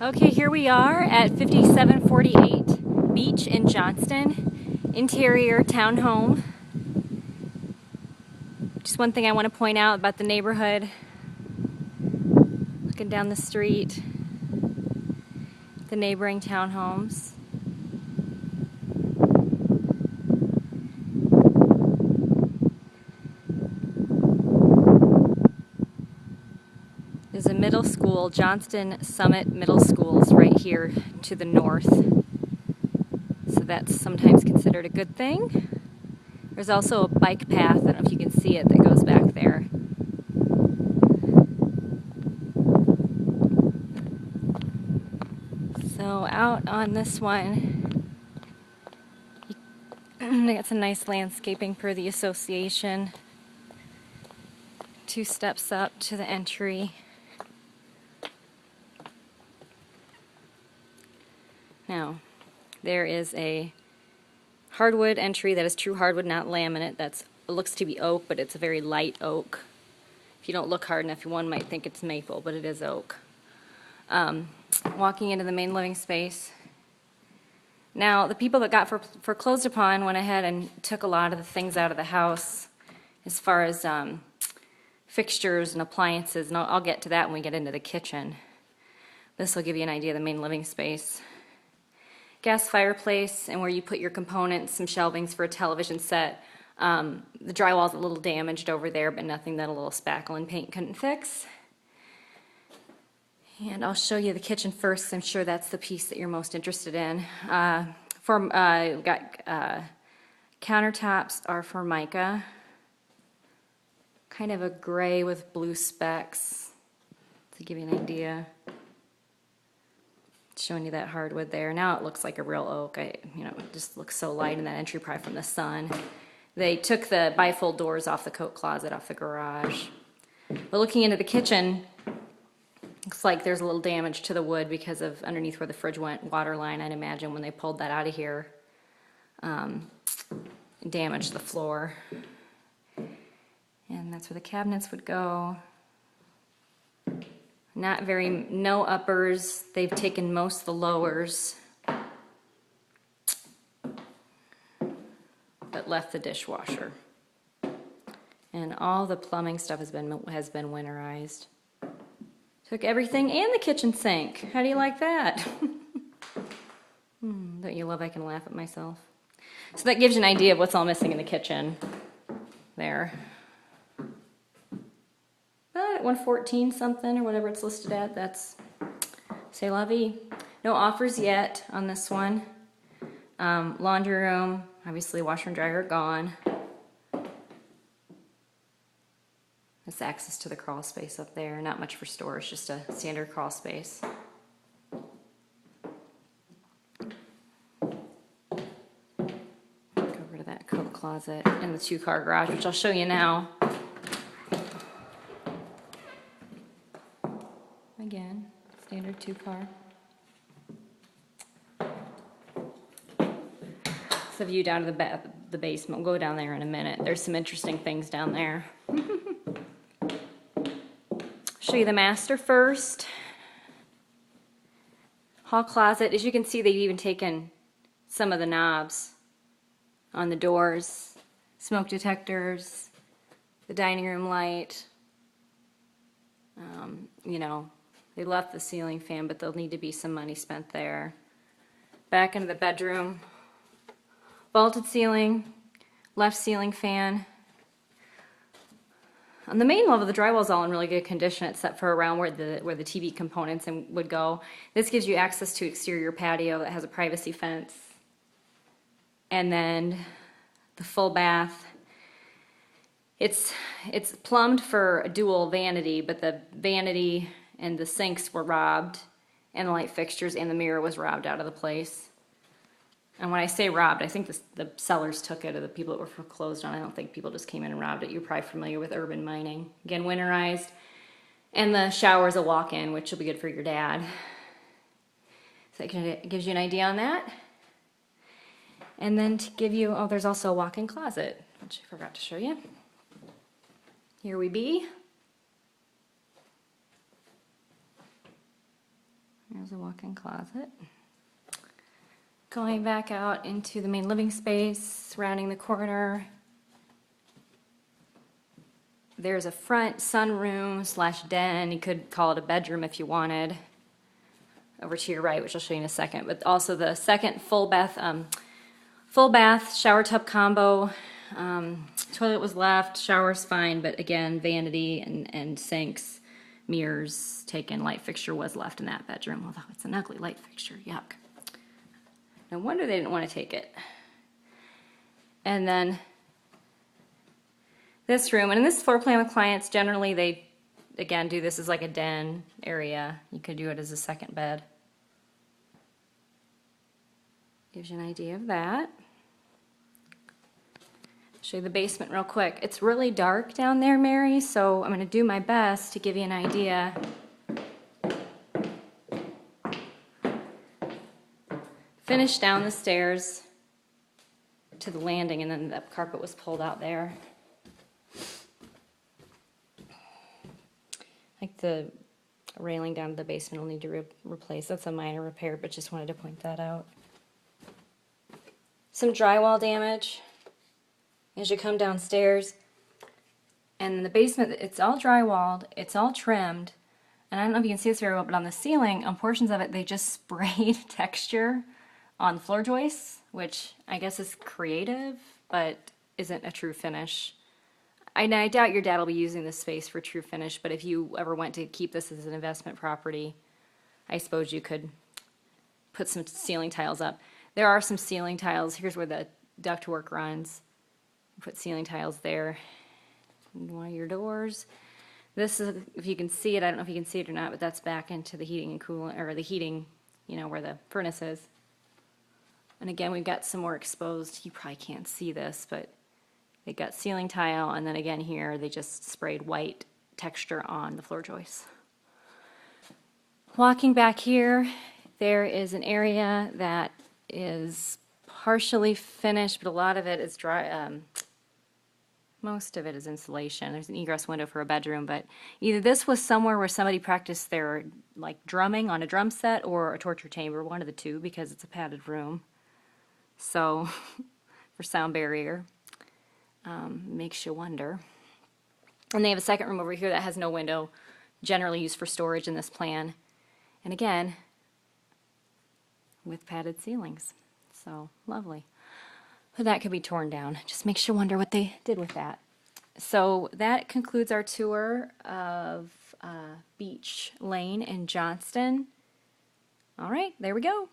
Okay, here we are at 5748 Beech in Johnston, interior townhome. Just one thing I want to point out about the neighborhood. Looking down the street, the neighboring townhomes. There's a middle school, Johnston Summit Middle School is right here to the north. So that's sometimes considered a good thing. There's also a bike path, I don't know if you can see it, that goes back there. So out on this one, they got some nice landscaping per the association. 2 steps up to the entry. Now, there is a hardwood entry that is true hardwood, not laminate. It looks to be oak, but it's a very light oak. If you don't look hard enough, one might think it's maple, but it is oak. Walking into the main living space. Now, the people that got foreclosed upon went ahead and took a lot of the things out of the house as far as fixtures and appliances, and I'll get to that when we get into the kitchen. This will give you an idea of the main living space. Gas fireplace, and where you put your components, some shelvings for a television set. The drywall's a little damaged over there, but nothing that a little spackle and paint couldn't fix. And I'll show you the kitchen first. I'm sure that's the piece that you're most interested in. We've got countertops are Formica, kind of a gray with blue specks, to give you an idea. Showing you that hardwood there. Now it looks like a real oak. It just looks so light in that entry, probably from the sun. They took the bifold doors off the coat closet, off the garage. But looking into the kitchen, looks like there's a little damage to the wood because of underneath where the fridge went, water line, I'd imagine, when they pulled that out of here. Damaged the floor. And that's where the cabinets would go. No uppers. They've taken most of the lowers, but left the dishwasher. And all the plumbing stuff has been winterized. Took everything and the kitchen sink. How do you like that? Don't you love I can laugh at myself? So that gives you an idea of what's all missing in the kitchen there. But at 114 something or whatever it's listed at, that's c'est la vie. No offers yet on this one. Laundry room, obviously washer and dryer are gone. This access to the crawl space up there, not much for storage, just a standard crawl space. Go over to that coat closet and the 2-car garage, which I'll show you now. Again, standard 2-car. It's a view down to the basement. We'll go down there in a minute. There's some interesting things down there. Show you the master first. Hall closet. As you can see, they've even taken some of the knobs on the doors. Smoke detectors, the dining room light. They left the ceiling fan, but there'll need to be some money spent there. Back into the bedroom. Vaulted ceiling, left ceiling fan. On the main level, the drywall's all in really good condition, except for around where the TV components would go. This gives you access to exterior patio that has a privacy fence. And then the full bath. It's plumbed for a dual vanity, but the vanity and the sinks were robbed, and the light fixtures and the mirror was robbed out of the place. And when I say robbed, I think the sellers took it, or the people that were foreclosed on. I don't think people just came in and robbed it. You're probably familiar with urban mining. Again, winterized. And the shower is a walk-in, which will be good for your dad. So it gives you an idea on that. And then to give you, there's also a walk-in closet, which I forgot to show you. Here we be. There's a walk-in closet. Going back out into the main living space, rounding the corner, there's a front sunroom slash den. You could call it a bedroom if you wanted. Over to your right, which I'll show you in a second. But also the second full bath shower tub combo. Toilet was left, shower's fine, but again, vanity and sinks, mirrors taken. Light fixture was left in that bedroom, although it's an ugly light fixture. Yuck. No wonder they didn't want to take it. And then this room, and in this floor plan with clients, generally they, again, do this as like a den area. You could do it as a second bed. Gives you an idea of that. Show you the basement real quick. It's really dark down there, Mary, so I'm going to do my best to give you an idea. Finished down the stairs to the landing, and then the carpet was pulled out there. Like the railing down to the basement will need to replace. That's a minor repair, but just wanted to point that out. Some drywall damage as you come downstairs. And in the basement, it's all drywalled, it's all trimmed. And I don't know if you can see this very well, but on the ceiling, on portions of it, they just sprayed texture on floor joists, which I guess is creative, but isn't a true finish. I doubt your dad will be using this space for true finish, but if you ever went to keep this as an investment property, I suppose you could put some ceiling tiles up. There are some ceiling tiles. Here's where the ductwork runs. Put ceiling tiles there. One of your doors. This is, if you can see it, I don't know if you can see it or not, but that's back into the heating and cooling, or the heating, you know, where the furnace is. And again, we've got some more exposed. You probably can't see this, but they got ceiling tile, and then again here, they just sprayed white texture on the floor joists. Walking back here, there is an area that is partially finished, but a lot of it is dry. Most of it is insulation. There's an egress window for a bedroom, but either this was somewhere where somebody practiced their like drumming on a drum set, or a torture chamber, one of the two, because it's a padded room. So for sound barrier, makes you wonder. And they have a second room over here that has no window, generally used for storage in this plan. And again, with padded ceilings. So lovely. But that could be torn down. Just makes you wonder what they did with that. So that concludes our tour of Beech Lane in Johnston. All right, there we go.